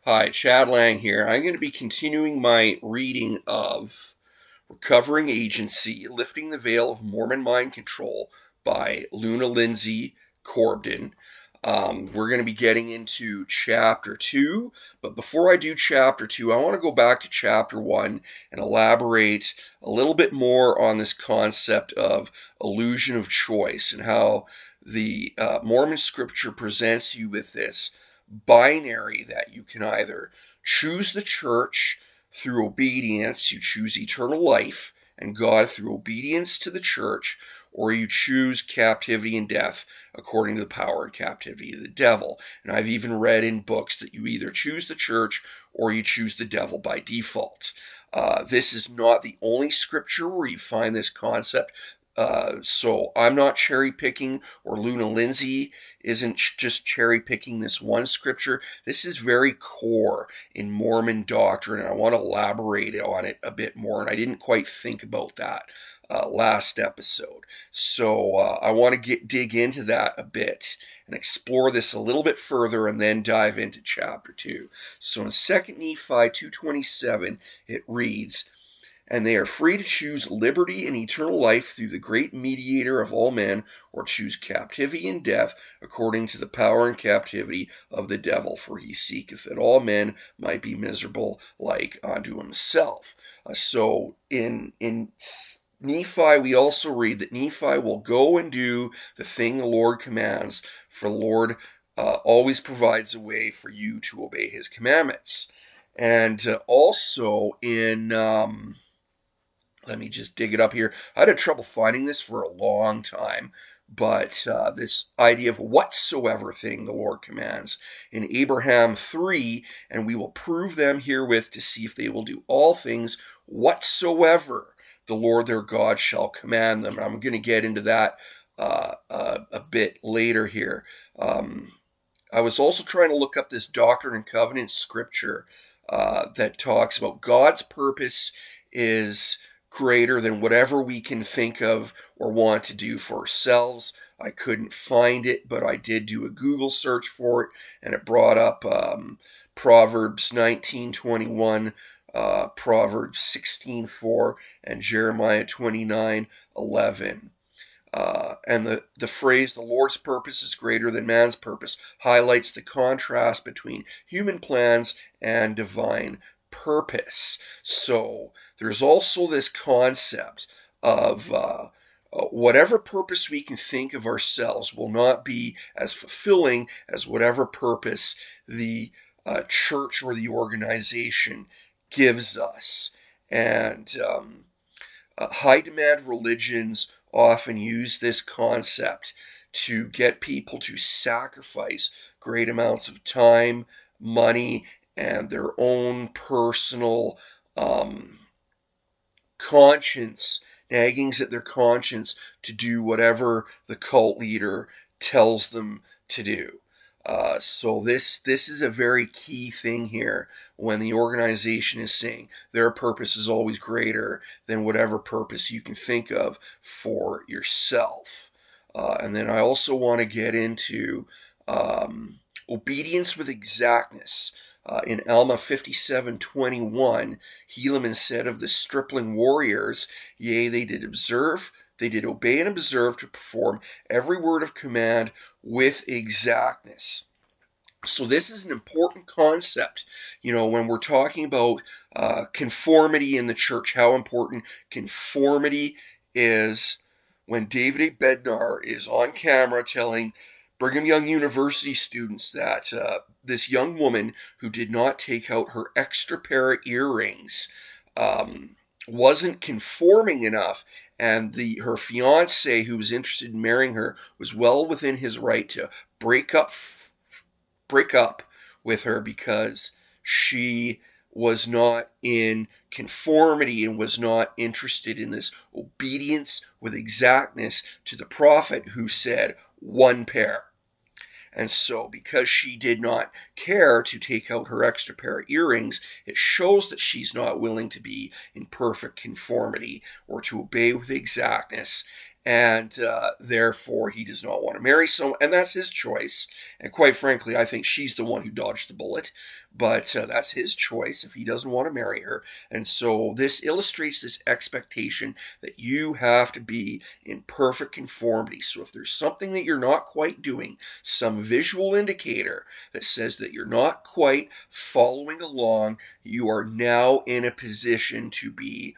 Hi, Chad Lang here. I'm going to be continuing my reading of Recovering Agency, Lifting the Veil of Mormon Mind Control by Luna Lindsay Corbden. We're going to be getting into chapter 2, but before I do chapter 2, I want to go back to chapter 1 and elaborate a little bit more on this concept of illusion of choice and how the Mormon scripture presents you with this binary that you can either choose the church through obedience, you choose eternal life and God through obedience to the church, or you choose captivity and death according to the power and captivity of the devil. And I've even read in books that you either choose the church or you choose the devil by default. This is not the only scripture where you find this concept. So I'm not cherry picking, or Luna Lindsay isn't just cherry picking this one scripture. This is very core in Mormon doctrine, and I want to elaborate on it a bit more. And I didn't quite think about that last episode, so I want to dig into that a bit and explore this a little bit further, and then dive into chapter 2. So in 2 Nephi 2:27, it reads, "And they are free to choose liberty and eternal life through the great mediator of all men, or choose captivity and death according to the power and captivity of the devil, for he seeketh that all men might be miserable like unto himself." So in Nephi, we also read that Nephi will go and do the thing the Lord commands, for the Lord always provides a way for you to obey his commandments. And also in... let me just dig it up here. I had trouble finding this for a long time, but this idea of whatsoever thing the Lord commands in Abraham 3, "And we will prove them herewith to see if they will do all things whatsoever the Lord their God shall command them." I'm going to get into that a bit later here. I was also trying to look up this Doctrine and Covenants scripture that talks about God's purpose is greater than whatever we can think of or want to do for ourselves. I couldn't find it, but I did do a Google search for it, and it brought up Proverbs 19:21, Proverbs 16:4, and Jeremiah 29:11. And the phrase, "the Lord's purpose is greater than man's purpose," highlights the contrast between human plans and divine purpose. So there's also this concept of whatever purpose we can think of ourselves will not be as fulfilling as whatever purpose the church or the organization gives us. And high demand religions often use this concept to get people to sacrifice great amounts of time, money, and their own personal conscience, naggings at their conscience, to do whatever the cult leader tells them to do. So this is a very key thing here when the organization is saying their purpose is always greater than whatever purpose you can think of for yourself. And then I also want to get into obedience with exactness. In Alma 57:21, Helaman said of the stripling warriors, "Yea, they did obey and observe to perform every word of command with exactness." So this is an important concept, when we're talking about conformity in the church, how important conformity is. When David A. Bednar is on camera telling Brigham Young University students that this young woman who did not take out her extra pair of earrings wasn't conforming enough, and her fiance, who was interested in marrying her, was well within his right to break up with her because she was not in conformity and was not interested in this obedience with exactness to the prophet who said one pair. And so because she did not care to take out her extra pair of earrings, it shows that she's not willing to be in perfect conformity or to obey with exactness. and therefore he does not want to marry someone, and that's his choice. And quite frankly, I think she's the one who dodged the bullet, but that's his choice if he doesn't want to marry her. And so this illustrates this expectation that you have to be in perfect conformity. So if there's something that you're not quite doing, some visual indicator that says that you're not quite following along, you are now in a position to be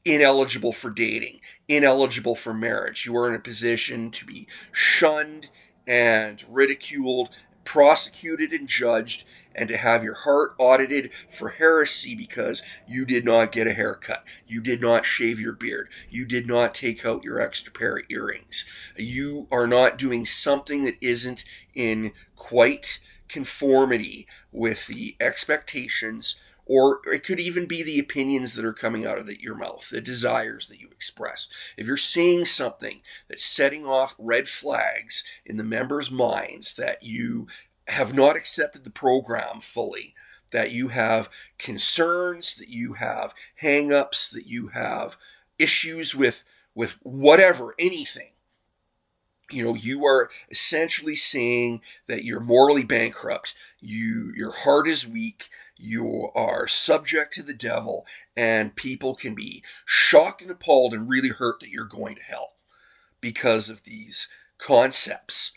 ineligible for dating, ineligible for marriage. You are in a position to be shunned and ridiculed, prosecuted and judged, and to have your heart audited for heresy because you did not get a haircut, you did not shave your beard, you did not take out your extra pair of earrings. You are not doing something that isn't in quite conformity with the expectations, or it could even be the opinions that are coming out of your mouth, the desires that you express. If you're saying something that's setting off red flags in the members' minds that you have not accepted the program fully, that you have concerns, that you have hang-ups, that you have issues with whatever, anything, you are essentially saying that you're morally bankrupt, your heart is weak, you are subject to the devil, and people can be shocked and appalled and really hurt that you're going to hell because of these concepts.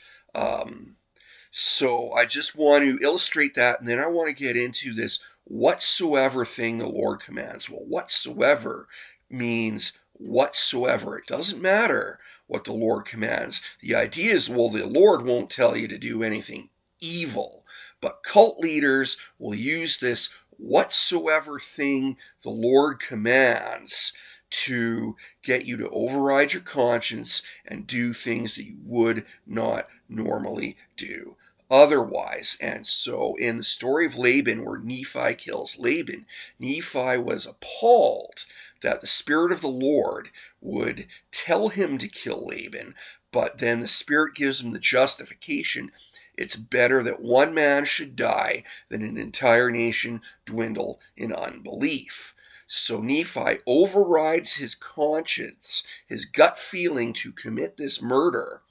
So I just want to illustrate that, and then I want to get into this whatsoever thing the Lord commands. Well, whatsoever means whatsoever. It doesn't matter what the Lord commands. The idea is, well, the Lord won't tell you to do anything evil, but cult leaders will use this whatsoever thing the Lord commands to get you to override your conscience and do things that you would not normally do otherwise. And so in the story of Laban, where Nephi kills Laban, Nephi was appalled that the Spirit of the Lord would tell him to kill Laban, but then the Spirit gives him the justification. It's better that one man should die than an entire nation dwindle in unbelief. So Nephi overrides his conscience, his gut feeling to commit this murder.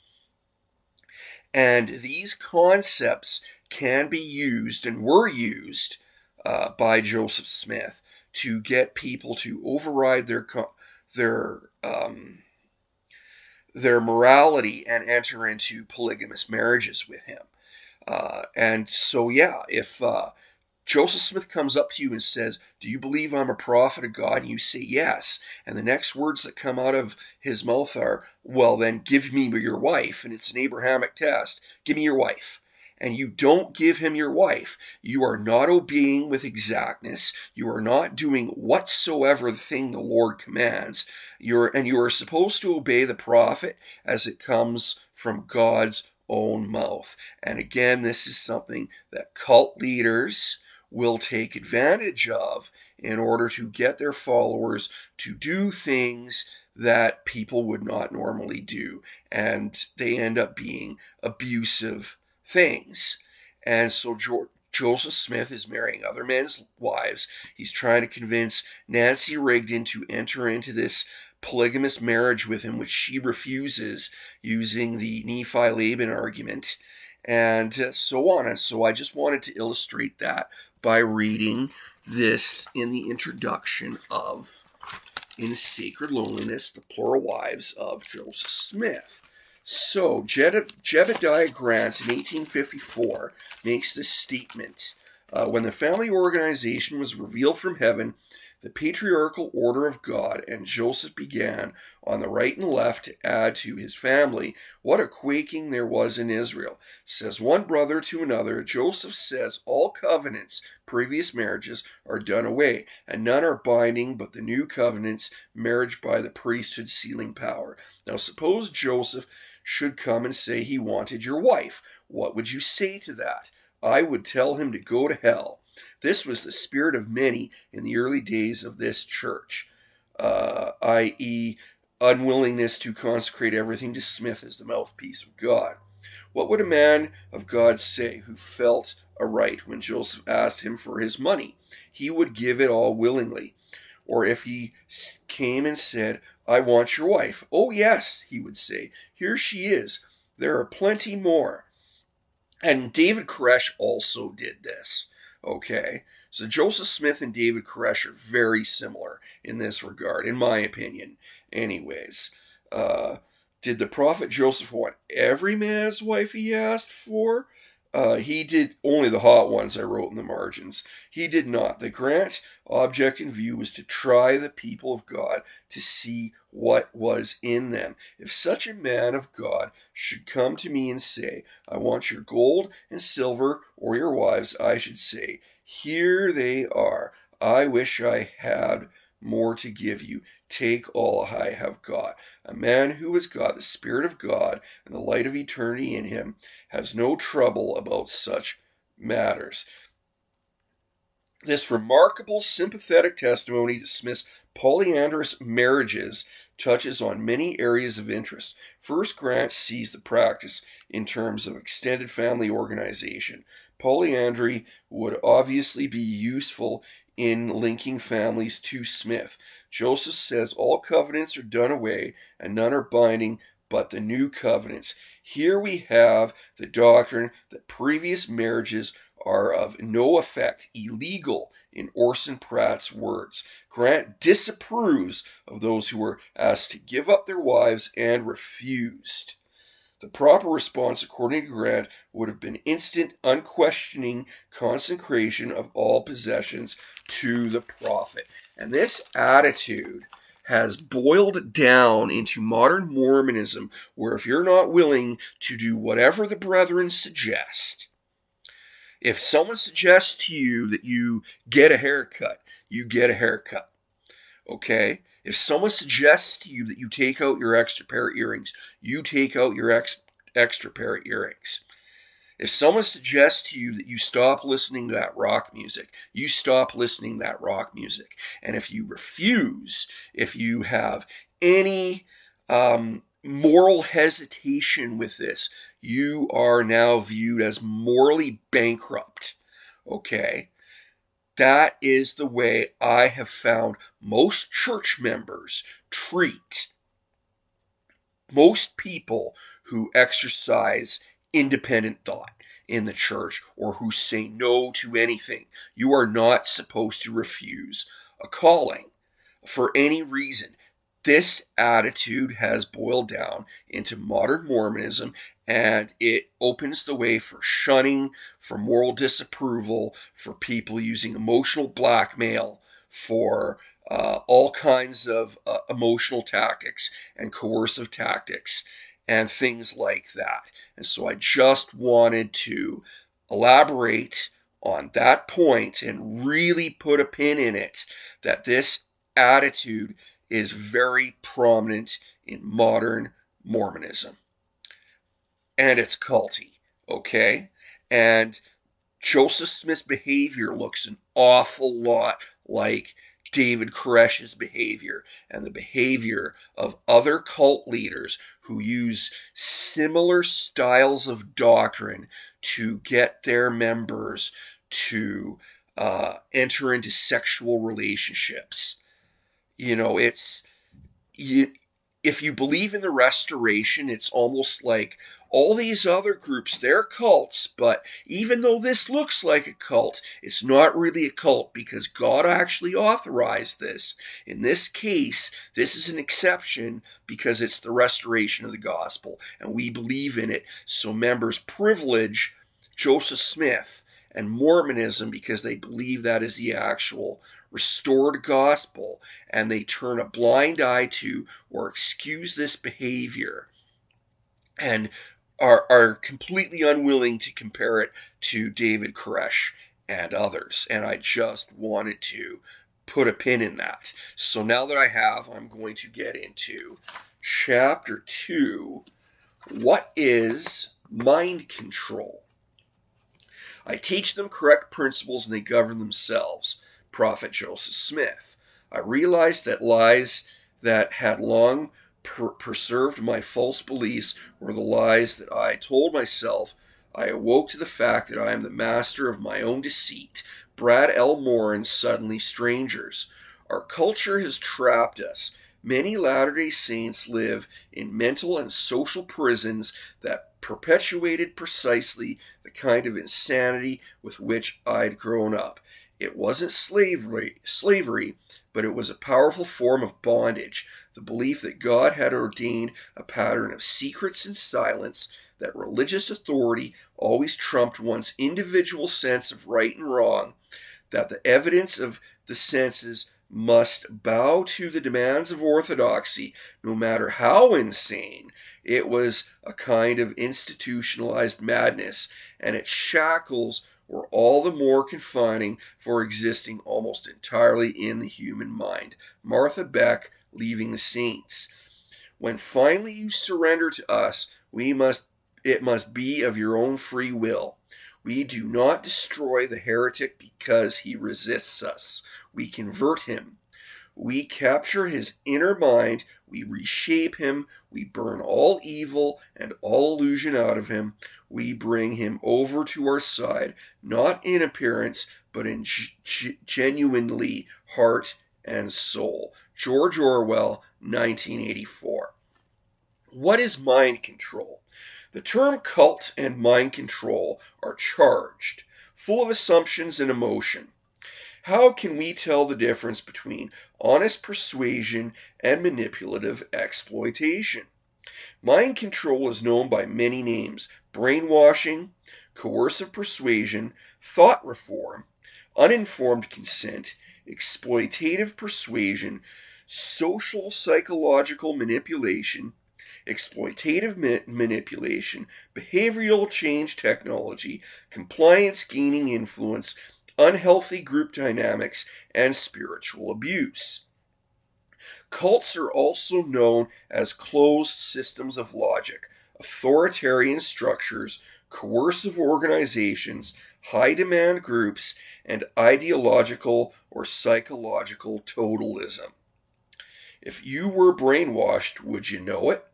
And these concepts can be used and were used by Joseph Smith to get people to override their morality and enter into polygamous marriages with him. And so, yeah, if Joseph Smith comes up to you and says, "Do you believe I'm a prophet of God?" and you say yes, and the next words that come out of his mouth are, "Well, then give me your wife," and it's an Abrahamic test, "Give me your wife," and you don't give him your wife, you are not obeying with exactness, you are not doing whatsoever the thing the Lord commands, you are supposed to obey the prophet as it comes from God's own mouth. And again, this is something that cult leaders will take advantage of in order to get their followers to do things that people would not normally do, and they end up being abusive things. And so Joseph Smith is marrying other men's wives. He's trying to convince Nancy Rigdon to enter into this polygamous marriage with him, which she refuses, using the Nephi-Laban argument, and so on. And so I just wanted to illustrate that by reading this in the introduction of In Sacred Loneliness, the Plural Wives of Joseph Smith. So Jebediah Grant in 1854 makes this statement. When the family organization was revealed from heaven, the patriarchal order of God, and Joseph began on the right and left to add to his family, what a quaking there was in Israel. Says one brother to another, Joseph says all covenants, previous marriages, are done away, and none are binding but the new covenants, marriage by the priesthood sealing power. Now suppose Joseph should come and say he wanted your wife. What would you say to that? I would tell him to go to hell. This was the spirit of many in the early days of this church, i.e., unwillingness to consecrate everything to Smith as the mouthpiece of God. What would a man of God say who felt aright when Joseph asked him for his money? He would give it all willingly. Or if he came and said, I want your wife. Oh, yes, he would say. Here she is. There are plenty more. And David Koresh also did this. Okay? So Joseph Smith and David Koresh are very similar in this regard, in my opinion. Anyways, did the prophet Joseph want every man's wife he asked for? He did only the hot ones, I wrote in the margins. He did not. The grand object in view was to try the people of God to see what was in them. If such a man of God should come to me and say, I want your gold and silver or your wives, I should say, here they are. I wish I had more to give you. Take all I have got. A man who has got the Spirit of God and the light of eternity in him has no trouble about such matters. This remarkable sympathetic testimony to Smith's polyandrous marriages touches on many areas of interest. First, Grant sees the practice in terms of extended family organization. Polyandry would obviously be useful in linking families to Smith. Joseph says all covenants are done away and none are binding but the new covenants. Here we have the doctrine that previous marriages are of no effect, illegal, in Orson Pratt's words. Grant disapproves of those who were asked to give up their wives and refused. The proper response, according to Grant, would have been instant, unquestioning consecration of all possessions to the prophet. And this attitude has boiled down into modern Mormonism, where if you're not willing to do whatever the brethren suggest, if someone suggests to you that you get a haircut, you get a haircut. Okay? If someone suggests to you that you take out your extra pair of earrings, you take out your extra pair of earrings. If someone suggests to you that you stop listening to that rock music, you stop listening to that rock music. And if you refuse, if you have any moral hesitation with this, you are now viewed as morally bankrupt. Okay? That is the way I have found most church members treat most people who exercise independent thought in the church or who say no to anything. You are not supposed to refuse a calling for any reason. This attitude has boiled down into modern Mormonism, and it opens the way for shunning, for moral disapproval, for people using emotional blackmail, for all kinds of emotional tactics and coercive tactics and things like that. And so I just wanted to elaborate on that point and really put a pin in it, that this attitude is very prominent in modern Mormonism. And it's culty, okay? And Joseph Smith's behavior looks an awful lot like David Koresh's behavior and the behavior of other cult leaders who use similar styles of doctrine to get their members to enter into sexual relationships. You know, if you believe in the restoration, it's almost like all these other groups, they're cults, but even though this looks like a cult, it's not really a cult because God actually authorized this. In this case, this is an exception because it's the restoration of the gospel, and we believe in it. So members privilege Joseph Smith and Mormonism because they believe that is the actual restored gospel, and they turn a blind eye to or excuse this behavior and are completely unwilling to compare it to David Koresh and others. And I just wanted to put a pin in that. So now that I have, I'm going to get into chapter 2. What is mind control? I teach them correct principles and they govern themselves. Prophet Joseph Smith. I realized that lies that had long preserved my false beliefs were the lies that I told myself. I awoke to the fact that I am the master of my own deceit. Brad L. Morin, Suddenly Strangers. Our culture has trapped us. Many Latter-day Saints live in mental and social prisons that perpetuated precisely the kind of insanity with which I'd grown up. It wasn't slavery, but it was a powerful form of bondage, the belief that God had ordained a pattern of secrets and silence, that religious authority always trumped one's individual sense of right and wrong, that the evidence of the senses must bow to the demands of orthodoxy, no matter how insane. It was a kind of institutionalized madness, and its shackles were all the more confining for existing almost entirely in the human mind. Martha Beck, Leaving the Saints. When finally you surrender to us, it must be of your own free will. We do not destroy the heretic because he resists us. We convert him. We capture his inner mind. We reshape him. We burn all evil and all illusion out of him. We bring him over to our side, not in appearance, but in genuinely heart and soul. George Orwell, 1984. What is mind control? The term cult and mind control are charged, full of assumptions and emotion. How can we tell the difference between honest persuasion and manipulative exploitation? Mind control is known by many names: brainwashing, coercive persuasion, thought reform, uninformed consent, exploitative persuasion, social psychological manipulation, exploitative manipulation, behavioral change technology, compliance gaining influence, unhealthy group dynamics, and spiritual abuse. Cults are also known as closed systems of logic, authoritarian structures, coercive organizations, high-demand groups, and ideological or psychological totalism. If you were brainwashed, would you know it?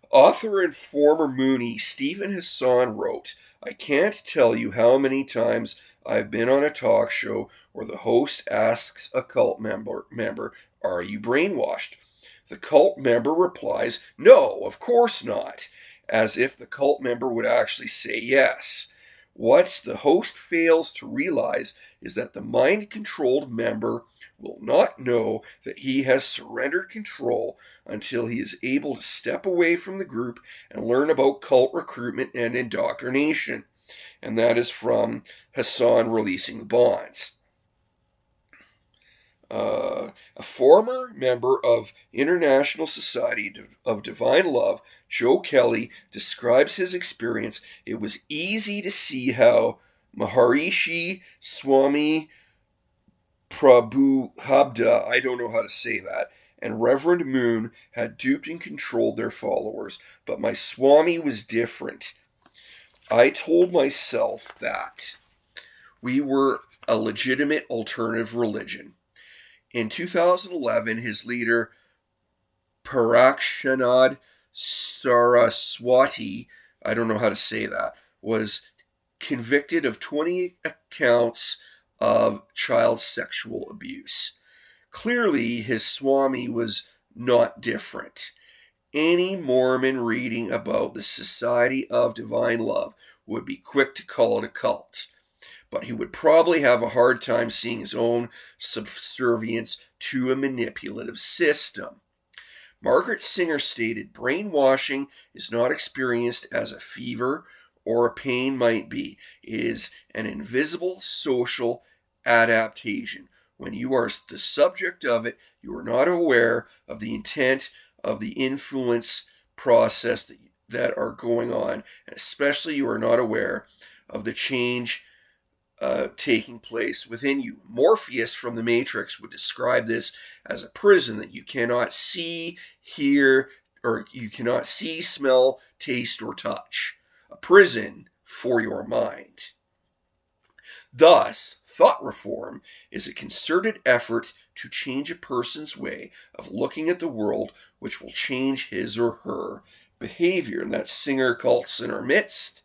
Author and former Moonie Stephen Hassan wrote, "I can't tell you how many times I've been on a talk show where the host asks a cult member, are you brainwashed? The cult member replies, no, of course not, as if the cult member would actually say yes. What the host fails to realize is that the mind-controlled member will not know that he has surrendered control until he is able to step away from the group and learn about cult recruitment and indoctrination." And that is from Hassan Releasing the Bonds. A former member of International Society of Divine Love, Joe Kelly, describes his experience. "It was easy to see how Maharishi Swami Prabhupada, I don't know how to say that, and Reverend Moon had duped and controlled their followers, but my Swami was different. I told myself that we were a legitimate alternative religion." In 2011, his leader, Parakshanad Saraswati, I don't know how to say that, was convicted of 20 counts of child sexual abuse. Clearly, his Swami was not different. Any Mormon reading about the Society of Divine Love would be quick to call it a cult, but he would probably have a hard time seeing his own subservience to a manipulative system. Margaret Singer stated, "Brainwashing is not experienced as a fever or a pain might be. It is an invisible social adaptation. When you are the subject of it, you are not aware of the intent of the influence process that are going on, and especially you are not aware of the change taking place within you." Morpheus from the Matrix would describe this as a prison that you cannot see, hear, or you cannot see, smell, taste, or touch. A prison for your mind. Thus, thought reform is a concerted effort to change a person's way of looking at the world, which will change his or her behavior. And that's Singer cults in our midst.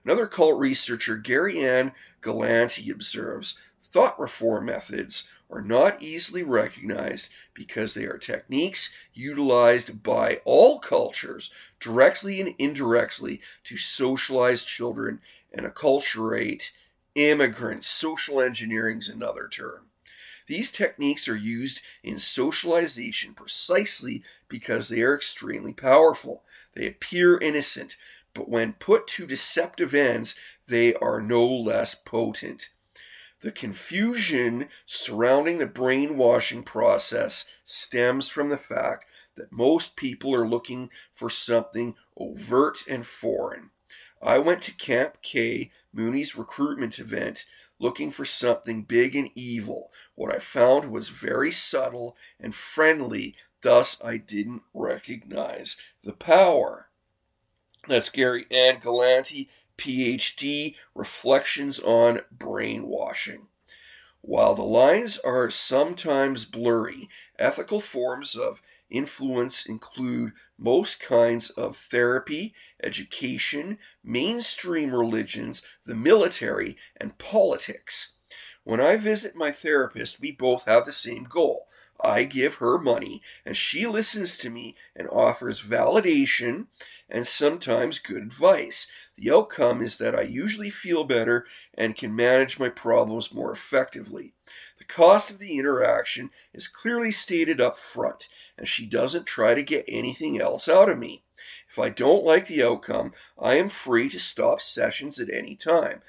Another cult researcher, Gary Ann Galanti, observes, "Thought reform methods are not easily recognized because they are techniques utilized by all cultures, directly and indirectly, to socialize children and acculturate immigrants. Social engineering is another term. These techniques are used in socialization precisely because they are extremely powerful. They appear innocent, but when put to deceptive ends, they are no less potent. The confusion surrounding the brainwashing process stems from the fact that most people are looking for something overt and foreign. I went to Camp K, Mooney's recruitment event, looking for something big and evil. What I found was very subtle and friendly, thus I didn't recognize the power. That's Gary Ann Galanti, PhD, Reflections on Brainwashing. While the lines are sometimes blurry, ethical forms of influence include most kinds of therapy, education, mainstream religions, the military, and politics. When I visit my therapist, we both have the same goal. I give her money, and she listens to me and offers validation and sometimes good advice. The outcome is that I usually feel better and can manage my problems more effectively. The cost of the interaction is clearly stated up front, and she doesn't try to get anything else out of me. If I don't like the outcome, I am free to stop sessions at any time.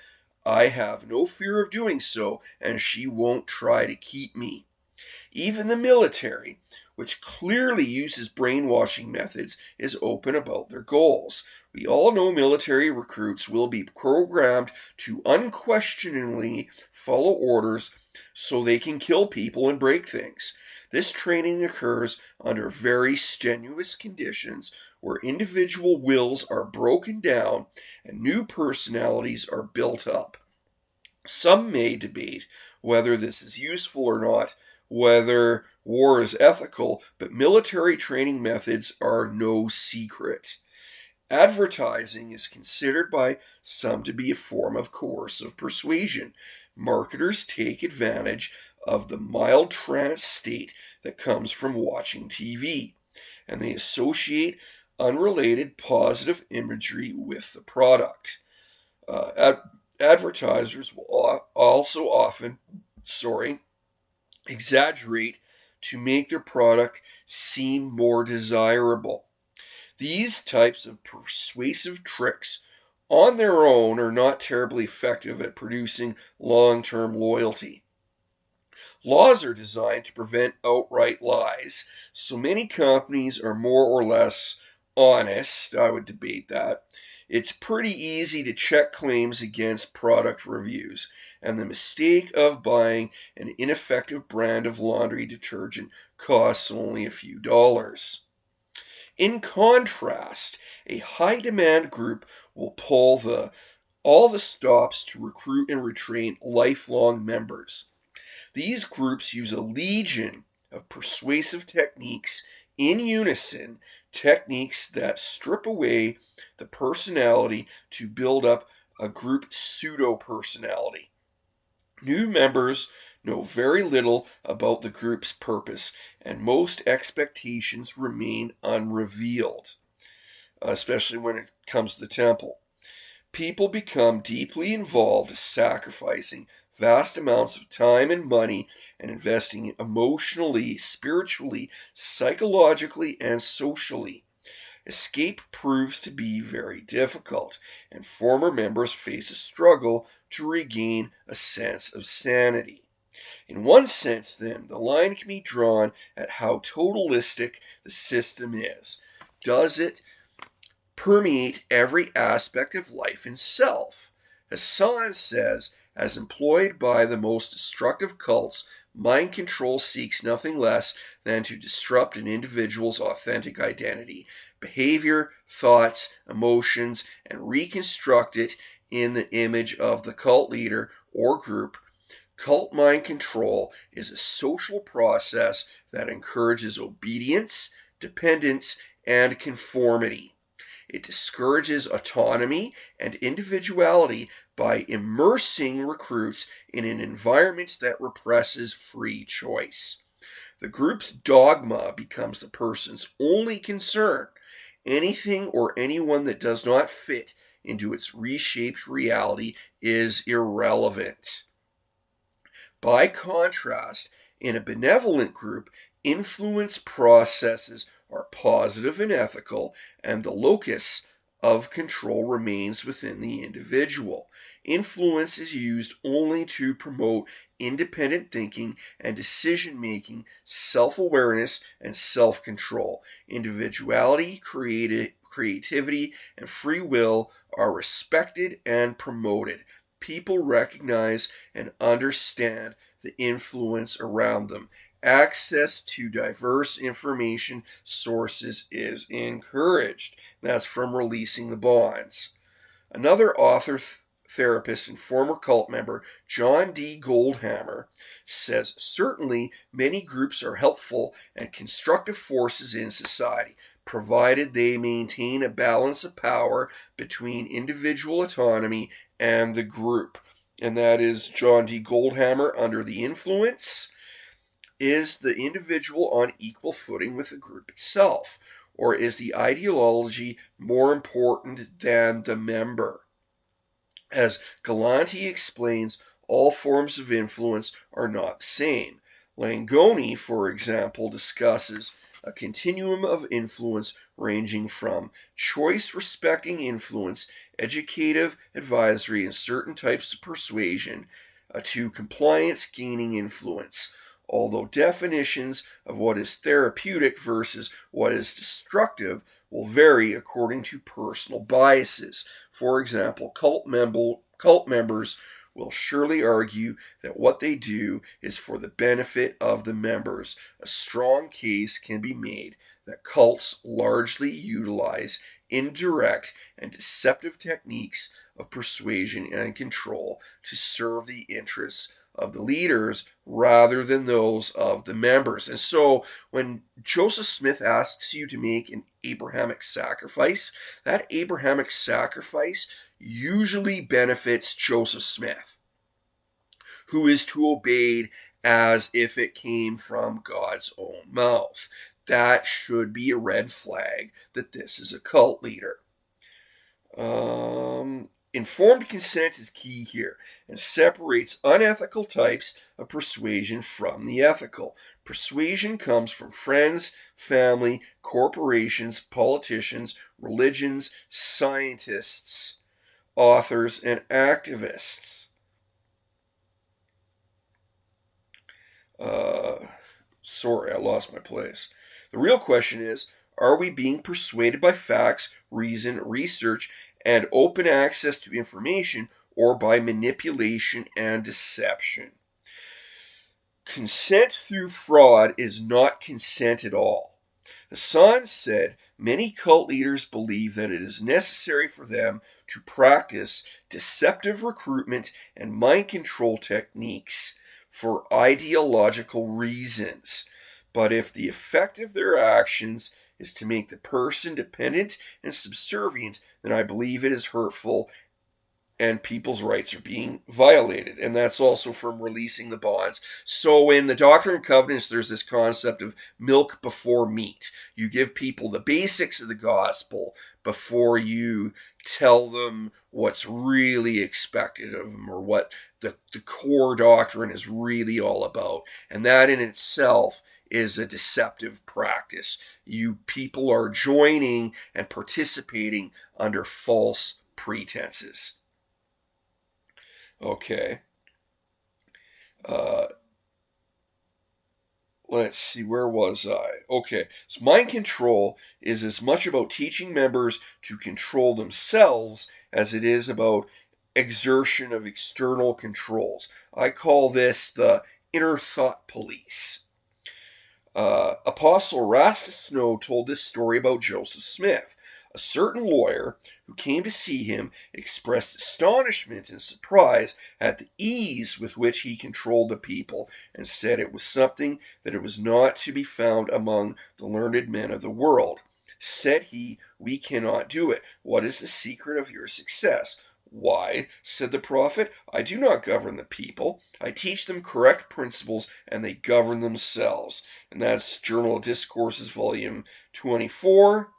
I have no fear of doing so, and she won't try to keep me. Even the military, which clearly uses brainwashing methods, is open about their goals. We all know military recruits will be programmed to unquestioningly follow orders so they can kill people and break things. This training occurs under very strenuous conditions where individual wills are broken down and new personalities are built up. Some may debate whether this is useful or not, whether war is ethical, but military training methods are no secret. Advertising is considered by some to be a form of coercive persuasion. Marketers take advantage of the mild trance state that comes from watching TV, and they associate unrelated positive imagery with the product. Advertisers will also often, exaggerate to make their product seem more desirable. These types of persuasive tricks on their own are not terribly effective at producing long-term loyalty. Laws are designed to prevent outright lies, so many companies are more or less honest. I would debate that. It's pretty easy to check claims against product reviews, and the mistake of buying an ineffective brand of laundry detergent costs only a few dollars. In contrast, a high-demand group will pull all the stops to recruit and retain lifelong members. These groups use a legion of persuasive techniques in unison, techniques that strip away the personality to build up a group pseudo-personality. New members know very little about the group's purpose, and most expectations remain unrevealed, especially when it comes to the temple. People become deeply involved, sacrificing vast amounts of time and money and investing emotionally, spiritually, psychologically, and socially. Escape proves to be very difficult, and former members face a struggle to regain a sense of sanity. In one sense, then, the line can be drawn at how totalistic the system is. Does it permeate every aspect of life and self? Hassan says, as employed by the most destructive cults, mind control seeks nothing less than to disrupt an individual's authentic identity, behavior, thoughts, emotions, and reconstruct it in the image of the cult leader or group. Cult mind control is a social process that encourages obedience, dependence, and conformity. It discourages autonomy and individuality by immersing recruits in an environment that represses free choice. The group's dogma becomes the person's only concern. Anything or anyone that does not fit into its reshaped reality is irrelevant. By contrast, in a benevolent group, influence processes are positive and ethical, and the locus of control remains within the individual. Influence is used only to promote independent thinking and decision making, self awareness, and self control. Individuality, creativity, and free will are respected and promoted. People recognize and understand the influence around them. Access to diverse information sources is encouraged. That's from Releasing the Bonds. Another author, therapist, and former cult member, John D. Goldhammer, says certainly many groups are helpful and constructive forces in society, provided they maintain a balance of power between individual autonomy and the group. And that is John D. Goldhammer. Under the influence, is the individual on equal footing with the group itself? Or is the ideology more important than the member? As Galanti explains, all forms of influence are not the same. Langoni, for example, discusses a continuum of influence ranging from choice-respecting influence, educative advisory, and certain types of persuasion, to compliance-gaining influence. Although definitions of what is therapeutic versus what is destructive will vary according to personal biases. For example, cult members will surely argue that what they do is for the benefit of the members. A strong case can be made that cults largely utilize indirect and deceptive techniques of persuasion and control to serve the interests of the leaders rather than those of the members. And so when Joseph Smith asks you to make an Abrahamic sacrifice, that Abrahamic sacrifice usually benefits Joseph Smith, who is to obey as if it came from God's own mouth. That should be a red flag that this is a cult leader. Informed consent is key here and separates unethical types of persuasion from the ethical. Persuasion comes from friends, family, corporations, politicians, religions, scientists, authors, and activists. Sorry, I lost my place. The real question is, are we being persuaded by facts, reason, research, and open access to information, or by manipulation and deception? Consent through fraud is not consent at all. Hassan said many cult leaders believe that it is necessary for them to practice deceptive recruitment and mind control techniques for ideological reasons. But if the effect of their actions is to make the person dependent and subservient, then I believe it is hurtful and people's rights are being violated. And that's also from Releasing the Bonds. So in the Doctrine and Covenants, there's this concept of milk before meat. You give people the basics of the gospel before you tell them what's really expected of them, or what the core doctrine is really all about. And that in itself is a deceptive practice. You people are joining and participating under false pretenses. Okay. Let's see, where was I? Okay, so mind control is as much about teaching members to control themselves as it is about exertion of external controls. I call this the inner thought police. Apostle Erastus Snow told this story about Joseph Smith. A certain lawyer who came to see him expressed astonishment and surprise at the ease with which he controlled the people, and said it was something that it was not to be found among the learned men of the world. Said he, "We cannot do it. What is the secret of your success?" "Why," said the prophet, "I do not govern the people. I teach them correct principles, and they govern themselves." And that's Journal of Discourses, Volume 24.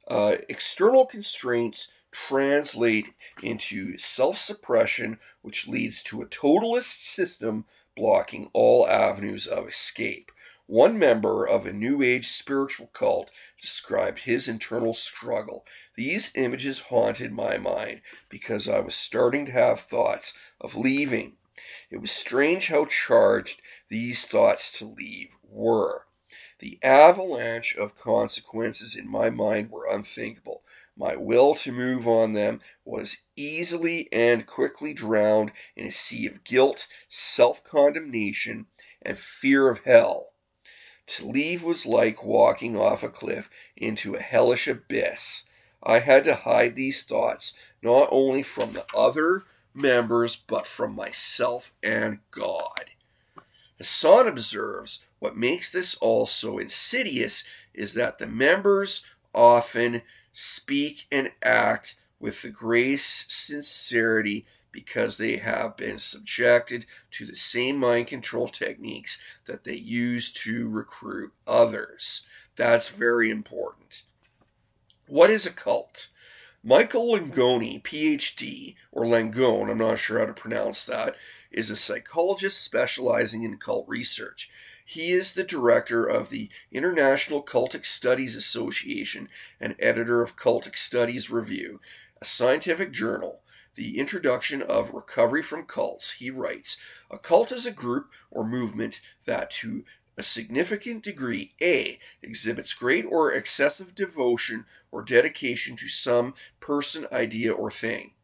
External constraints translate into self-suppression, which leads to a totalist system blocking all avenues of escape. One member of a New Age spiritual cult described his internal struggle. "These images haunted my mind because I was starting to have thoughts of leaving. It was strange how charged these thoughts to leave were. The avalanche of consequences in my mind were unthinkable. My will to move on them was easily and quickly drowned in a sea of guilt, self-condemnation, and fear of hell. To leave was like walking off a cliff into a hellish abyss. I had to hide these thoughts not only from the other members but from myself and God." Hassan observes, "What makes this all so insidious is that the members often speak and act with the greatest sincerity because they have been subjected to the same mind control techniques that they use to recruit others." That's very important. What is a cult? Michael Langone, PhD, or Langone, I'm not sure how to pronounce that, is a psychologist specializing in cult research. He is the director of the International Cultic Studies Association and editor of Cultic Studies Review, a scientific journal. The introduction of Recovery from Cults, he writes, "A cult is a group or movement that to a significant degree, A, exhibits great or excessive devotion or dedication to some person, idea, or thing.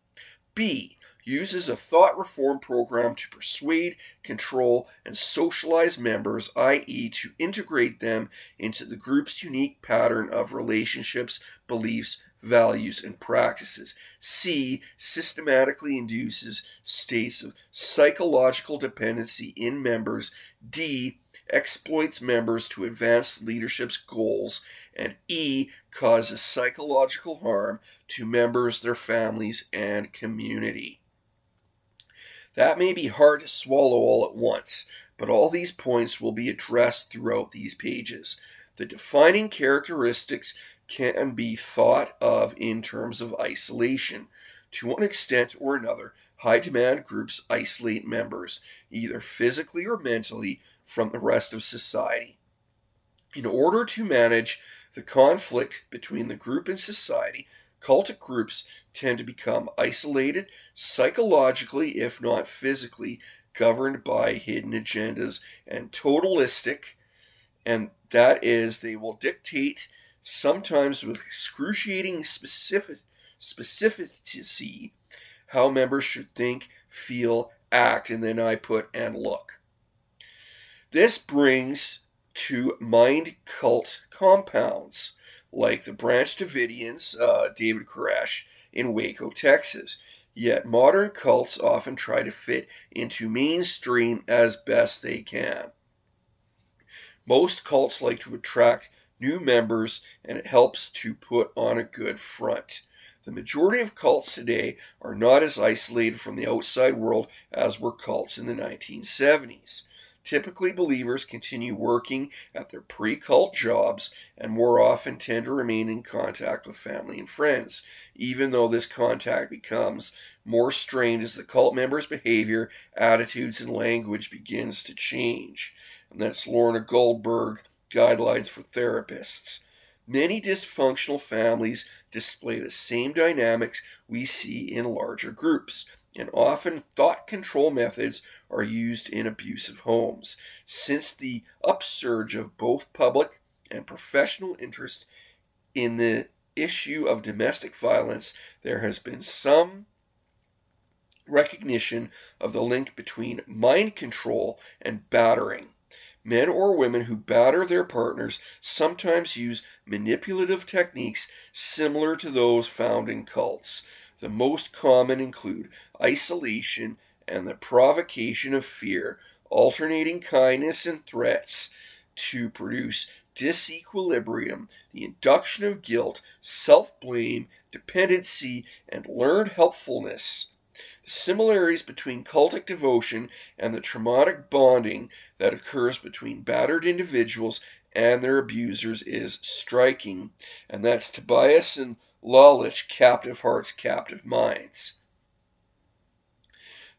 B, uses a thought reform program to persuade, control, and socialize members, i.e., to integrate them into the group's unique pattern of relationships, beliefs, values, and practices. C, systematically induces states of psychological dependency in members. D, exploits members to advance leadership's goals. And E, causes psychological harm to members, their families, and community." That may be hard to swallow all at once, but all these points will be addressed throughout these pages. The defining characteristics can be thought of in terms of isolation. To one extent or another, high-demand groups isolate members, either physically or mentally, from the rest of society. In order to manage the conflict between the group and society, cultic groups tend to become isolated, psychologically, if not physically, governed by hidden agendas, and totalistic, and that is, they will dictate, sometimes with excruciating specificity, how members should think, feel, act, and then I put and look. This brings to mind cult compounds, like the Branch Davidians, David Koresh, in Waco, Texas. Yet modern cults often try to fit into mainstream as best they can. Most cults like to attract new members, and it helps to put on a good front. The majority of cults today are not as isolated from the outside world as were cults in the 1970s. Typically, believers continue working at their pre-cult jobs and more often tend to remain in contact with family and friends, even though this contact becomes more strained as the cult members' behavior, attitudes, and language begins to change. And that's Lorna Goldberg, Guidelines for Therapists. Many dysfunctional families display the same dynamics we see in larger groups, and often thought control methods are used in abusive homes. Since the upsurge of both public and professional interest in the issue of domestic violence, there has been some recognition of the link between mind control and battering. Men or women who batter their partners sometimes use manipulative techniques similar to those found in cults. The most common include isolation and the provocation of fear, alternating kindness and threats to produce disequilibrium, the induction of guilt, self-blame, dependency, and learned helpfulness. The similarities between cultic devotion and the traumatic bonding that occurs between battered individuals and their abusers is striking, and that's Tobias and Lalich, Captive Hearts, Captive Minds.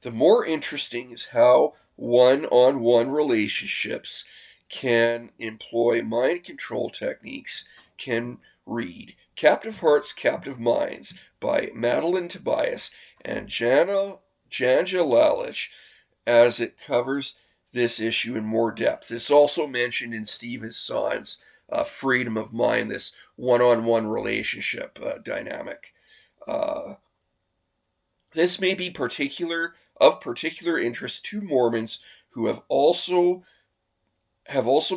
The more interesting is how one-on-one relationships can employ mind control techniques. Can read Captive Hearts, Captive Minds by Madeline Tobias and Janja Lalich as it covers this issue in more depth. It's also mentioned in Steve Hassan's Freedom of Mind, this one-on-one relationship dynamic. This may be of particular interest to Mormons who have also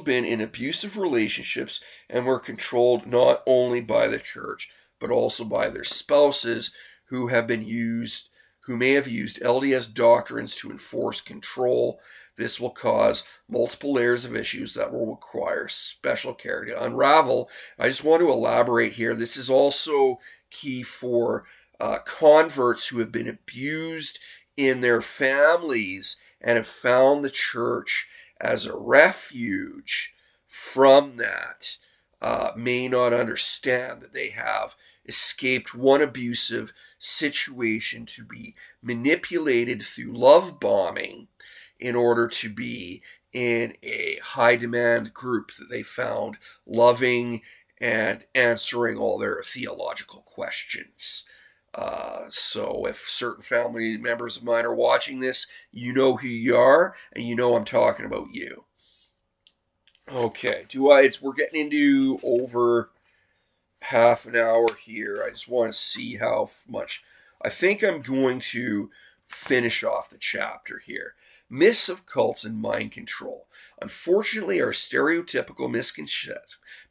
been in abusive relationships and were controlled not only by the church but also by their spouses who may have used LDS doctrines to enforce control. This will cause multiple layers of issues that will require special care to unravel. I just want to elaborate here. This is also key for converts who have been abused in their families and have found the church as a refuge from that, may not understand that they have escaped one abusive situation to be manipulated through love bombing in order to be in a high demand group that they found loving and answering all their theological questions. So if certain family members of mine are watching this, you know who you are, and you know I'm talking about you. Okay, we're getting into over half an hour here. I just want to see how much. I think I'm going to finish off the chapter here. Myths of cults and mind control. Unfortunately, our stereotypical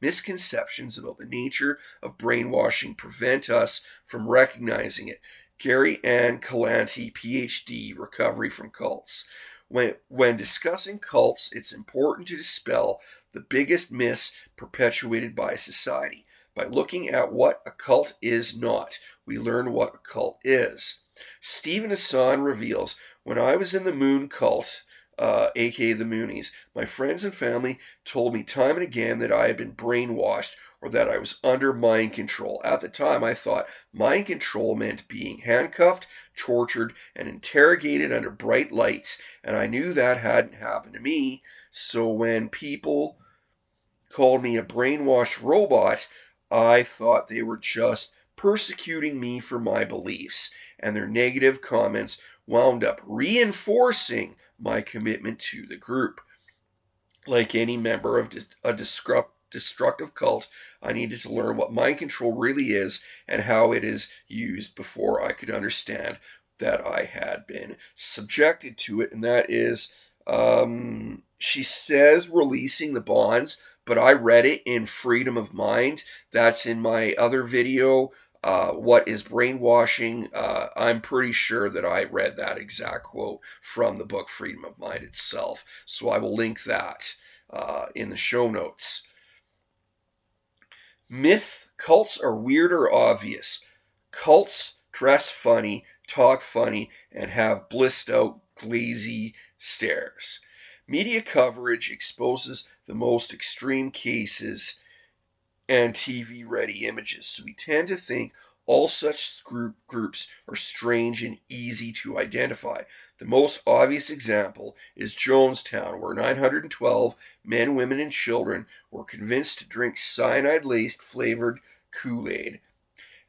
misconceptions about the nature of brainwashing prevent us from recognizing it. Gary Ann Calanti, PhD, Recovery from Cults. When discussing cults, it's important to dispel the biggest myths perpetuated by society. By looking at what a cult is not, we learn what a cult is. Stephen Hassan reveals, when I was in the Moon cult, aka the Moonies, my friends and family told me time and again that I had been brainwashed or that I was under mind control. At the time, I thought mind control meant being handcuffed, tortured, and interrogated under bright lights, and I knew that hadn't happened to me. So when people called me a brainwashed robot, I thought they were just persecuting me for my beliefs, and their negative comments wound up reinforcing my commitment to the group. Like any member of a destructive cult, I needed to learn what mind control really is and how it is used before I could understand that I had been subjected to it. And that is, she says releasing the bonds, but I read it in Freedom of Mind. That's in my other video, what is brainwashing. I'm pretty sure that I read that exact quote from the book Freedom of Mind itself. So I will link that in the show notes. Myth: cults are weird or obvious. Cults dress funny, talk funny, and have blissed out glazy stares. Media coverage exposes the most extreme cases and TV-ready images, so we tend to think all such groups are strange and easy to identify. The most obvious example is Jonestown, where 912 men, women, and children were convinced to drink cyanide-laced flavored Kool-Aid.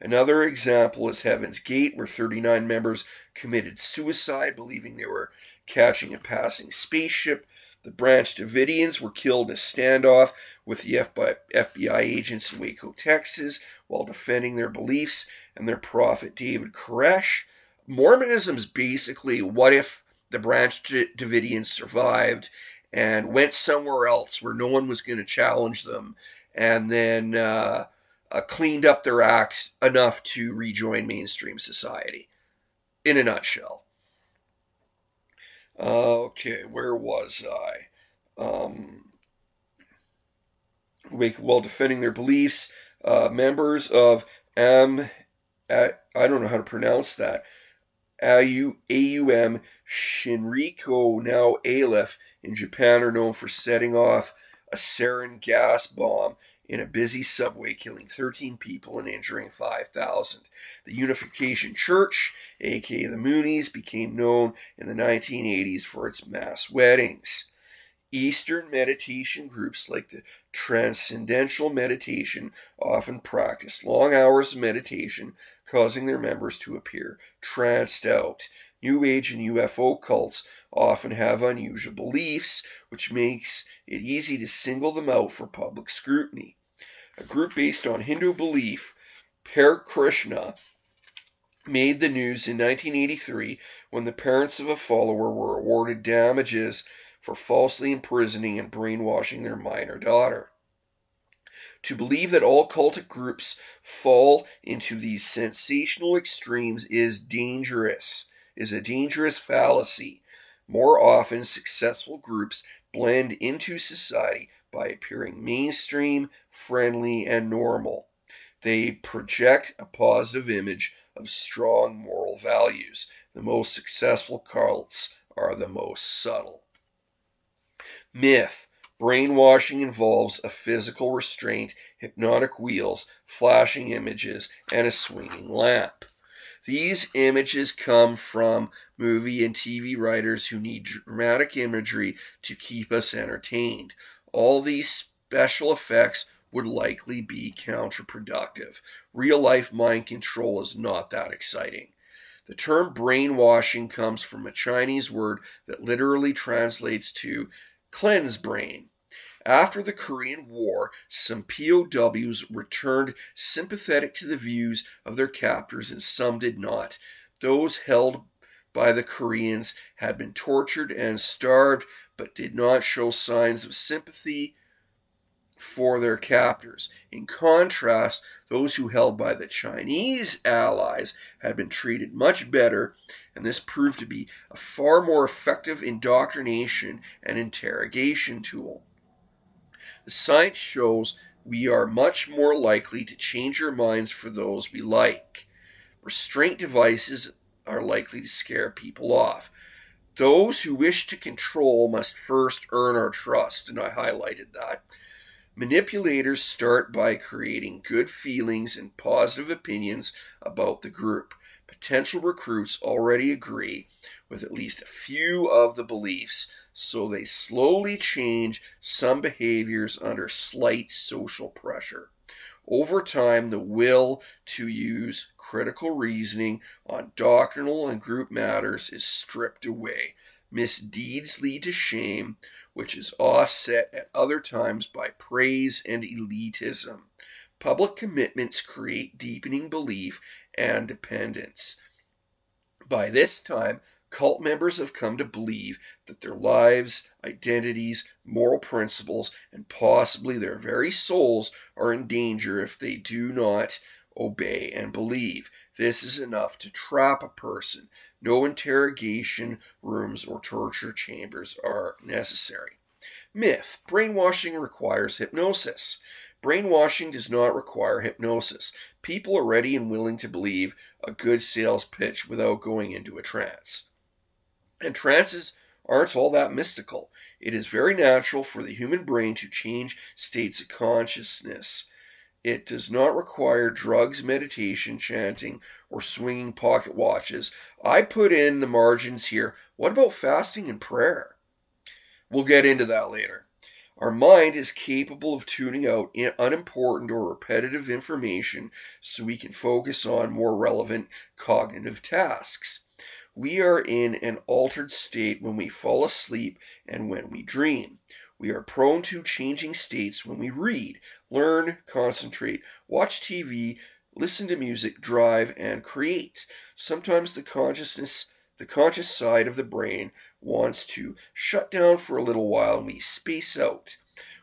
Another example is Heaven's Gate, where 39 members committed suicide, believing they were catching a passing spaceship. The Branch Davidians were killed in a standoff with the FBI agents in Waco, Texas, while defending their beliefs and their prophet David Koresh. Mormonism is basically, what if the Branch Davidians survived and went somewhere else where no one was going to challenge them, and then cleaned up their act enough to rejoin mainstream society, in a nutshell. Okay, where was I? while defending their beliefs. Members of I don't know how to pronounce that. AUM Shinriko, now Aleph, in Japan are known for setting off a sarin gas bomb in a busy subway, killing 13 people and injuring 5,000. The Unification Church, aka the Moonies, became known in the 1980s for its mass weddings. Eastern meditation groups like the Transcendental Meditation often practice long hours of meditation, causing their members to appear tranced out. New Age and UFO cults often have unusual beliefs, which makes it easy to single them out for public scrutiny. A group based on Hindu belief, Hare Krishna, made the news in 1983 when the parents of a follower were awarded damages for falsely imprisoning and brainwashing their minor daughter. To believe that all cultic groups fall into these sensational extremes is a dangerous fallacy. More often, successful groups blend into society by appearing mainstream, friendly, and normal. They project a positive image of strong moral values. The most successful cults are the most subtle. Myth. Brainwashing involves a physical restraint, hypnotic wheels, flashing images, and a swinging lamp. These images come from movie and TV writers who need dramatic imagery to keep us entertained. All these special effects would likely be counterproductive. Real-life mind control is not that exciting. The term brainwashing comes from a Chinese word that literally translates to cleanse brain. After the Korean War, some POWs returned sympathetic to the views of their captors and some did not. Those held by the Koreans had been tortured and starved but did not show signs of sympathy for their captors. In contrast, those who held by the Chinese allies had been treated much better, and this proved to be a far more effective indoctrination and interrogation tool. The science shows we are much more likely to change our minds for those we like. Restraint devices are likely to scare people off. Those who wish to control must first earn our trust, and I highlighted that. Manipulators start by creating good feelings and positive opinions about the group. Potential recruits already agree with at least a few of the beliefs, so they slowly change some behaviors under slight social pressure. Over time, the will to use critical reasoning on doctrinal and group matters is stripped away. Misdeeds lead to shame, which is offset at other times by praise and elitism. Public commitments create deepening belief and dependence. By this time, cult members have come to believe that their lives, identities, moral principles, and possibly their very souls are in danger if they do not obey and believe. This is enough to trap a person. No interrogation rooms or torture chambers are necessary. Myth. Brainwashing requires hypnosis. Brainwashing does not require hypnosis. People are ready and willing to believe a good sales pitch without going into a trance. And trances aren't all that mystical. It is very natural for the human brain to change states of consciousness. It does not require drugs, meditation, chanting, or swinging pocket watches. I put in the margins here. What about fasting and prayer? We'll get into that later. Our mind is capable of tuning out unimportant or repetitive information so we can focus on more relevant cognitive tasks. We are in an altered state when we fall asleep and when we dream. We are prone to changing states when we read, learn, concentrate, watch TV, listen to music, drive, and create. Sometimes the conscious side of the brain wants to shut down for a little while and we space out.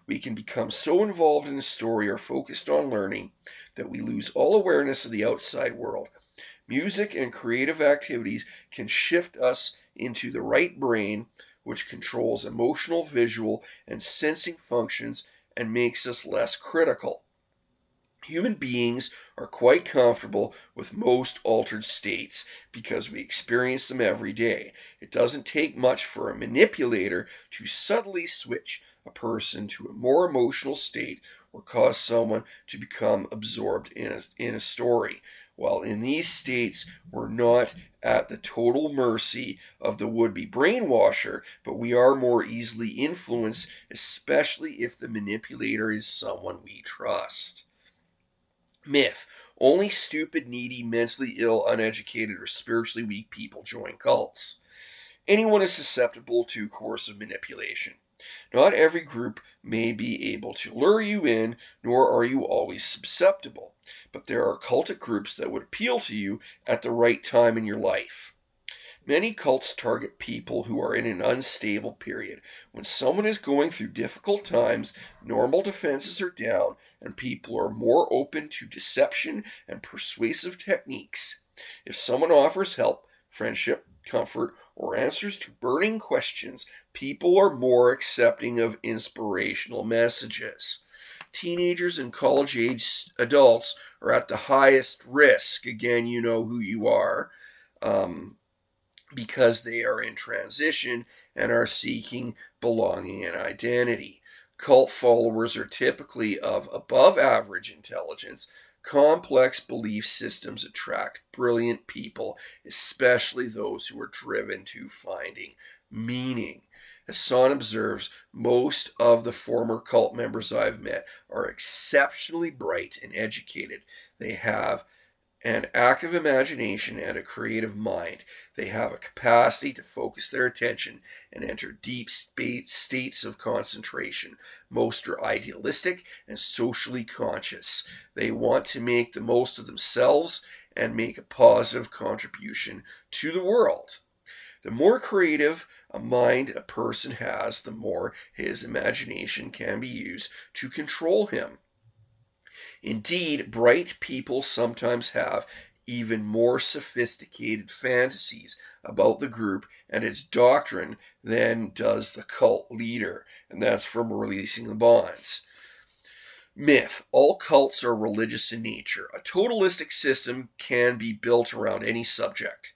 We can become so involved in the story or focused on learning that we lose all awareness of the outside world. Music and creative activities can shift us into the right brain, which controls emotional, visual, and sensing functions and makes us less critical. Human beings are quite comfortable with most altered states because we experience them every day. It doesn't take much for a manipulator to subtly switch a person to a more emotional state or cause someone to become absorbed in a story. While in these states, we're not at the total mercy of the would-be brainwasher, but we are more easily influenced, especially if the manipulator is someone we trust. Myth. Only stupid, needy, mentally ill, uneducated, or spiritually weak people join cults. Anyone is susceptible to coercive manipulation. Not every group may be able to lure you in, nor are you always susceptible. But there are cultic groups that would appeal to you at the right time in your life. Many cults target people who are in an unstable period. When someone is going through difficult times, normal defenses are down, and people are more open to deception and persuasive techniques. If someone offers help, friendship, comfort, or answers to burning questions, people are more accepting of inspirational messages. Teenagers and college-age adults are at the highest risk. Again, you know who you are. Because they are in transition and are seeking belonging and identity. Cult followers are typically of above average intelligence. Complex belief systems attract brilliant people, especially those who are driven to finding meaning. As Son observes, most of the former cult members I've met are exceptionally bright and educated. They have an active imagination and a creative mind. They have a capacity to focus their attention and enter deep states of concentration. Most are idealistic and socially conscious. They want to make the most of themselves and make a positive contribution to the world. The more creative a mind a person has, the more his imagination can be used to control him. Indeed, bright people sometimes have even more sophisticated fantasies about the group and its doctrine than does the cult leader, and that's from Releasing the Bonds. Myth. All cults are religious in nature. A totalistic system can be built around any subject.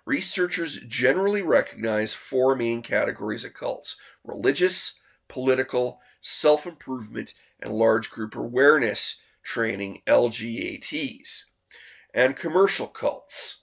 Researchers generally recognize four main categories of cults: religious, political, self-improvement, and large group awareness training LGATs, and commercial cults.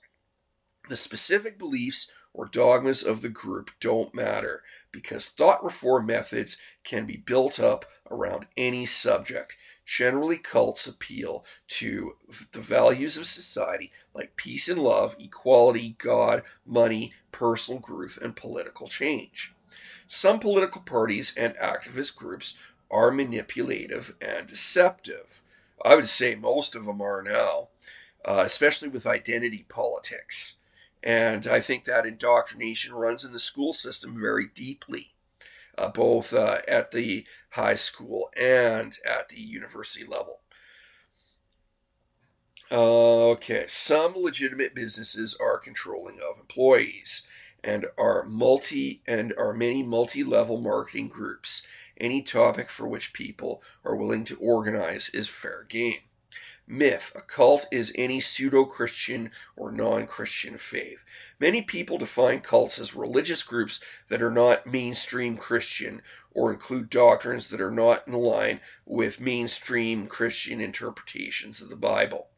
The specific beliefs or dogmas of the group don't matter because thought reform methods can be built up around any subject. Generally, cults appeal to the values of society like peace and love, equality, God, money, personal growth, and political change. Some political parties and activist groups are manipulative and deceptive. I would say most of them are now, especially with identity politics. And I think that indoctrination runs in the school system very deeply, both at the high school and at the university level. Okay, some legitimate businesses are controlling of employees and are many multi-level marketing groups. Any topic for which people are willing to organize is fair game. Myth. A cult is any pseudo-Christian or non-Christian faith. Many people define cults as religious groups that are not mainstream Christian or include doctrines that are not in line with mainstream Christian interpretations of the Bible.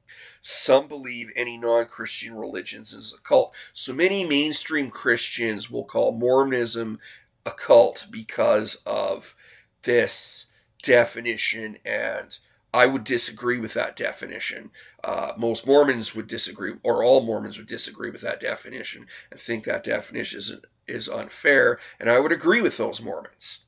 Some believe any non-Christian religions is a cult. So many mainstream Christians will call Mormonism a cult because of this definition, and I would disagree with that definition. Most Mormons would disagree, or all Mormons would disagree with that definition and think that definition is unfair, and I would agree with those Mormons.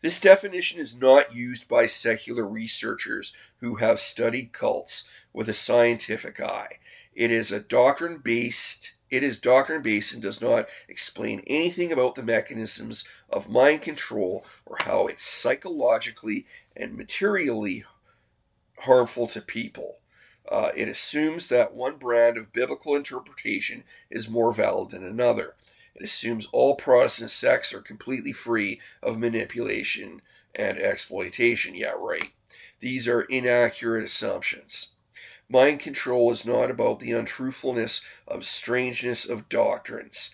This definition is not used by secular researchers who have studied cults with a scientific eye. It is doctrine-based and does not explain anything about the mechanisms of mind control or how it's psychologically and materially harmful to people. It assumes that one brand of biblical interpretation is more valid than another. It assumes all Protestant sects are completely free of manipulation and exploitation. Yeah, right. These are inaccurate assumptions. Mind control is not about the untruthfulness of strangeness of doctrines.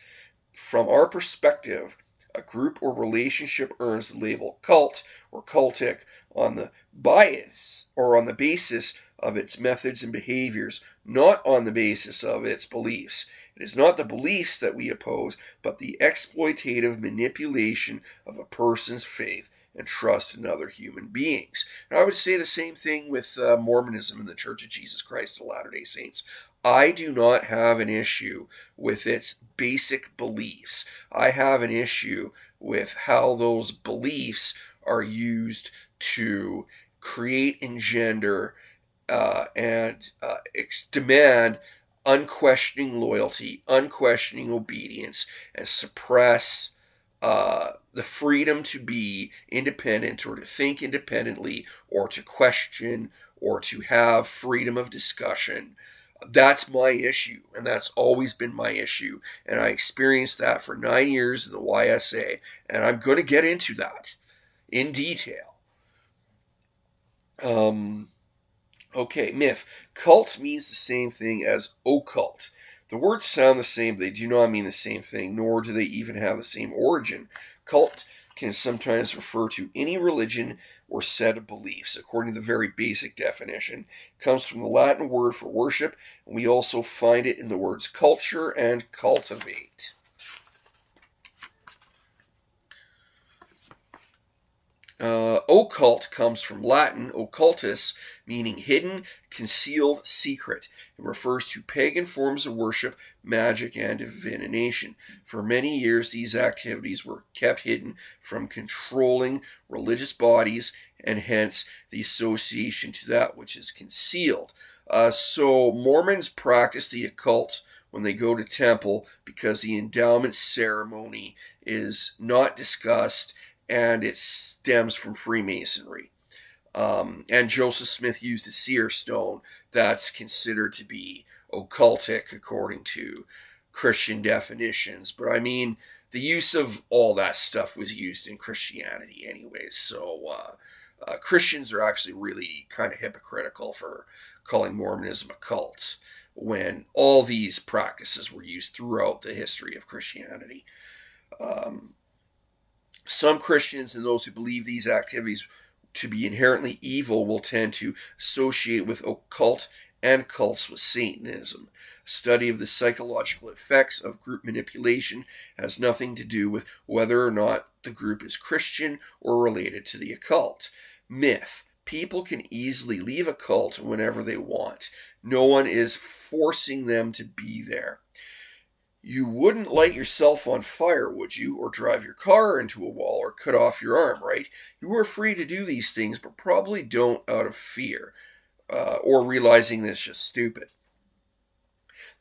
From our perspective, a group or relationship earns the label cult or cultic on the bias or on the basis of its methods and behaviors, not on the basis of its beliefs. It is not the beliefs that we oppose, but the exploitative manipulation of a person's faith and trust in other human beings. And I would say the same thing with Mormonism and the Church of Jesus Christ of Latter-day Saints. I do not have an issue with its basic beliefs. I have an issue with how those beliefs are used to create, engender, and demand unquestioning loyalty, unquestioning obedience, and suppress the freedom to be independent or to think independently or to question or to have freedom of discussion. That's my issue, and that's always been my issue. And I experienced that for 9 years in the YSA, and I'm going to get into that in detail. Okay, myth. Cult means the same thing as occult. The words sound the same, but they do not mean the same thing, nor do they even have the same origin. Cult can sometimes refer to any religion or set of beliefs. According to the very basic definition, it comes from the Latin word for worship, and we also find it in the words culture and cultivate. Occult comes from Latin occultus, meaning hidden, concealed, secret. It refers to pagan forms of worship, magic, and divination. For many years, these activities were kept hidden from controlling religious bodies, and hence the association to that which is concealed. So Mormons practice the occult when they go to temple because the endowment ceremony is not discussed and it stems from Freemasonry. And Joseph Smith used a seer stone that's considered to be occultic according to Christian definitions. But I mean, the use of all that stuff was used in Christianity anyways. So Christians are actually really kind of hypocritical for calling Mormonism a cult when all these practices were used throughout the history of Christianity. Some Christians and those who believe these activities to be inherently evil will tend to associate with occult and cults with Satanism. A study of the psychological effects of group manipulation has nothing to do with whether or not the group is Christian or related to the occult. Myth. People can easily leave a cult whenever they want. No one is forcing them to be there. You wouldn't light yourself on fire, would you? Or drive your car into a wall or cut off your arm, right? You are free to do these things, but probably don't out of fear or realizing that it's just stupid.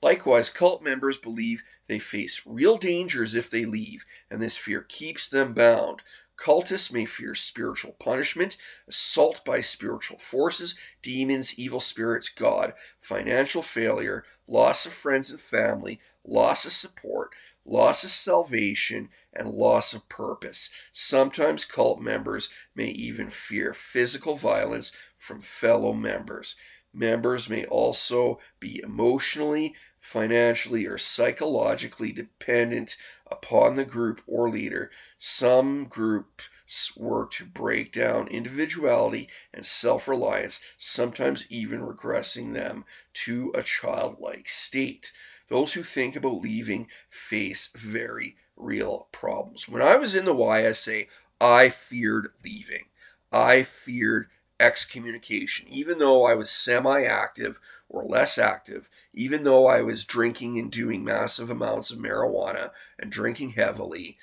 Likewise, cult members believe they face real dangers if they leave, and this fear keeps them bound. Cultists may fear spiritual punishment, assault by spiritual forces, demons, evil spirits, God, financial failure, loss of friends and family, loss of support, loss of salvation, and loss of purpose. Sometimes cult members may even fear physical violence from fellow members. Members may also be emotionally, financially, or psychologically dependent upon the group or leader. Some groups work to break down individuality and self-reliance, sometimes even regressing them to a childlike state. Those who think about leaving face very real problems. When I was in the YSA, I feared leaving. I feared excommunication, even though I was semi-active or less active, even though I was drinking and doing massive amounts of marijuana and drinking heavily.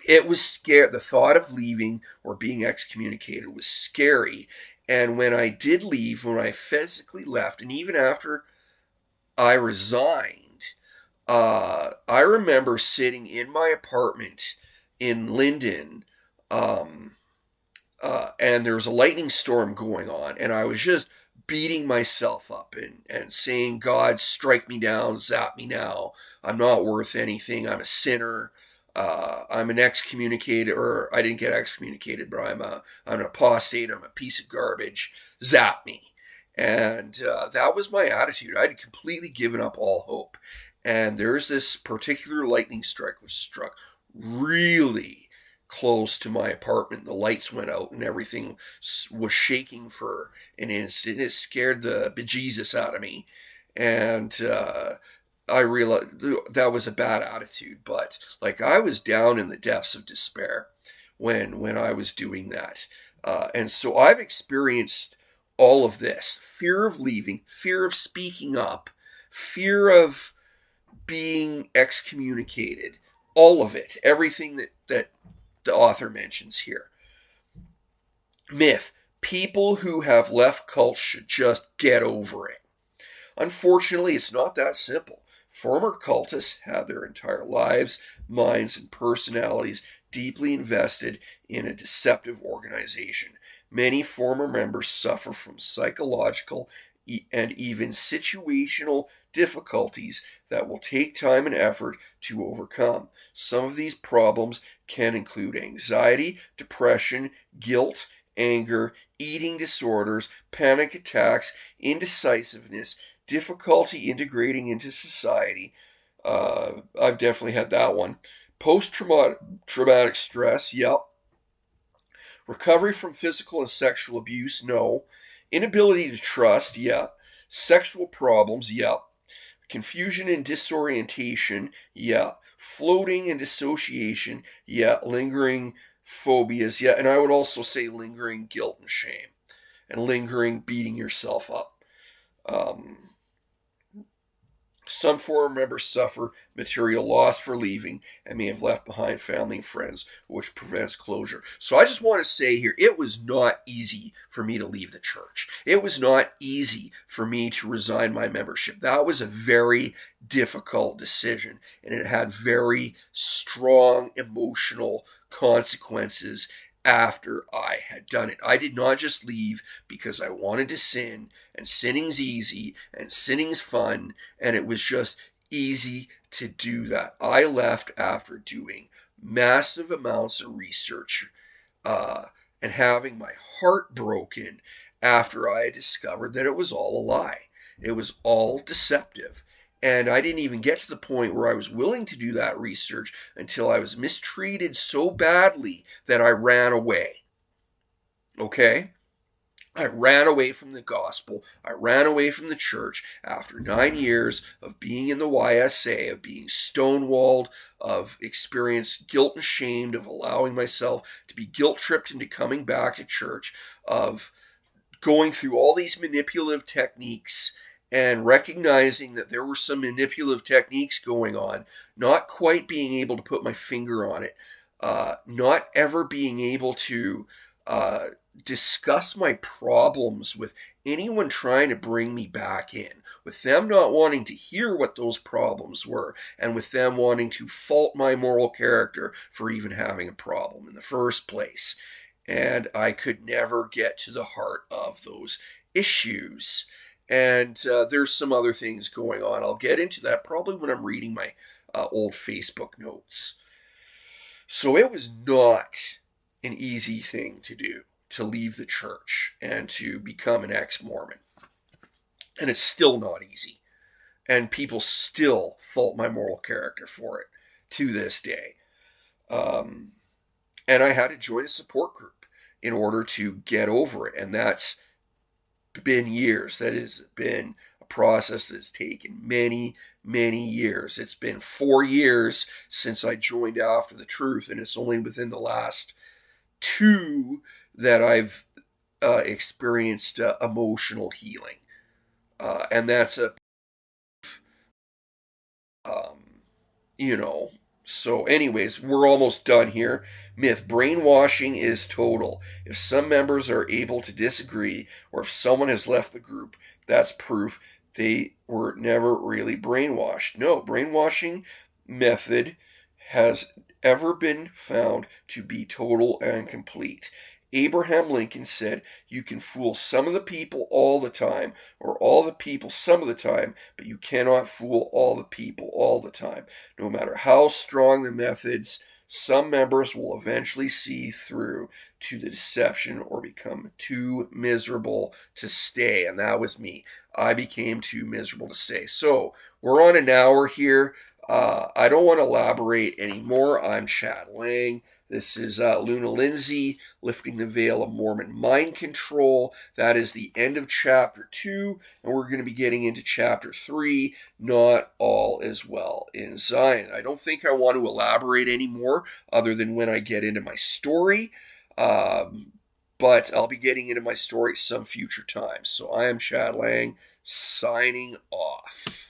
It was scary. The thought of leaving or being excommunicated was scary. And when I did leave, when I physically left, and even after I resigned, I remember sitting in my apartment in Linden, and there was a lightning storm going on, and I was just beating myself up and saying, God, strike me down, zap me now. I'm not worth anything. I'm a sinner. I'm an excommunicated, or I didn't get excommunicated, but I'm an apostate. I'm a piece of garbage. Zap me. And that was my attitude. I'd completely given up all hope. And there's this particular lightning strike which struck really close to my apartment. The lights went out and everything was shaking for an instant. It scared the bejesus out of me. And I realized that was a bad attitude. But like, I was down in the depths of despair when I was doing that. And so I've experienced all of this: fear of leaving, fear of speaking up, fear of being excommunicated, all of it, everything that the author mentions here. Myth: people who have left cults should just get over it. Unfortunately, it's not that simple. Former cultists have their entire lives, minds, and personalities deeply invested in a deceptive organization. Many former members suffer from psychological and even situational difficulties that will take time and effort to overcome. Some of these problems can include anxiety, depression, guilt, anger, eating disorders, panic attacks, indecisiveness, difficulty integrating into society. I've definitely had that one. Post-traumatic stress, yep. Recovery from physical and sexual abuse, no. Inability to trust, yeah. Sexual problems, yeah. Confusion and disorientation, yeah. Floating and dissociation, yeah. Lingering phobias, yeah. And I would also say lingering guilt and shame, and lingering beating yourself up. Some former members suffer material loss for leaving and may have left behind family and friends, which prevents closure. So I just want to say here, it was not easy for me to leave the church. It was not easy for me to resign my membership. That was a very difficult decision, and it had very strong emotional consequences after I had done it. I did not just leave because I wanted to sin, and sinning's easy, and sinning's fun, and it was just easy to do that. I left after doing massive amounts of research and having my heart broken after I had discovered that it was all a lie. It was all deceptive. And I didn't even get to the point where I was willing to do that research until I was mistreated so badly that I ran away. Okay? I ran away from the gospel. I ran away from the church after 9 years of being in the YSA, of being stonewalled, of experienced guilt and shame, of allowing myself to be guilt-tripped into coming back to church, of going through all these manipulative techniques and recognizing that there were some manipulative techniques going on, not quite being able to put my finger on it, not ever being able to discuss my problems with anyone trying to bring me back in, with them not wanting to hear what those problems were, and with them wanting to fault my moral character for even having a problem in the first place. And I could never get to the heart of those issues. And there's some other things going on. I'll get into that probably when I'm reading my old Facebook notes. So it was not an easy thing to do, to leave the church and to become an ex-Mormon. And it's still not easy. And people still fault my moral character for it to this day. And I had to join a support group in order to get over it. And that's been years. That has been a process that has taken many, many years. It's been 4 years since I joined After the Truth, and it's only within the last 2 that I've experienced emotional healing. And that's so anyways, we're almost done here. Myth: brainwashing is total. If some members are able to disagree, or if someone has left the group, that's proof they were never really brainwashed. No brainwashing method has ever been found to be total and complete. Abraham Lincoln said, "You can fool some of the people all the time, or all the people some of the time, but you cannot fool all the people all the time. No matter how strong the methods, some members will eventually see through to the deception or become too miserable to stay." And that was me. I became too miserable to stay. So we're on an hour here. I don't want to elaborate anymore. I'm Chad Lang. This is Luna Lindsay, Lifting the Veil of Mormon Mind Control. That is the end of chapter 2, and we're going to be getting into chapter 3, Not All Is Well in Zion. I don't think I want to elaborate anymore other than when I get into my story, but I'll be getting into my story some future time. So I am Chad Lang, signing off.